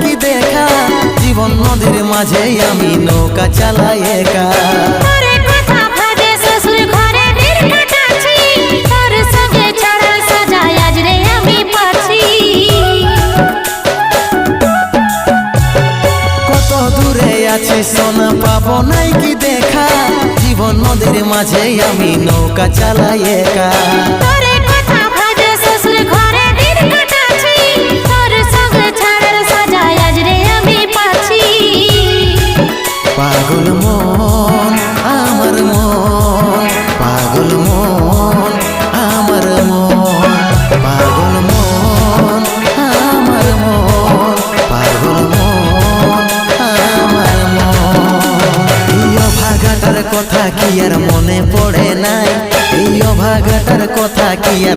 কি দেখা, জীবন নদীর মাঝে আমি নৌকা চালাই একা। কত দূরে আছি সোনা পাবো নাই কি দেখা, জীবন নদীর মাঝে আমি নৌকা চালাই একা। পাগল মন আমার মন, পাগল মন আমার মন, পাগল মন আমার মন, পাগল মন আমার মন। এই অভাগাটার কথা কি আর মনে পড়ে নাই, এই অভাগাটার কথা কি আর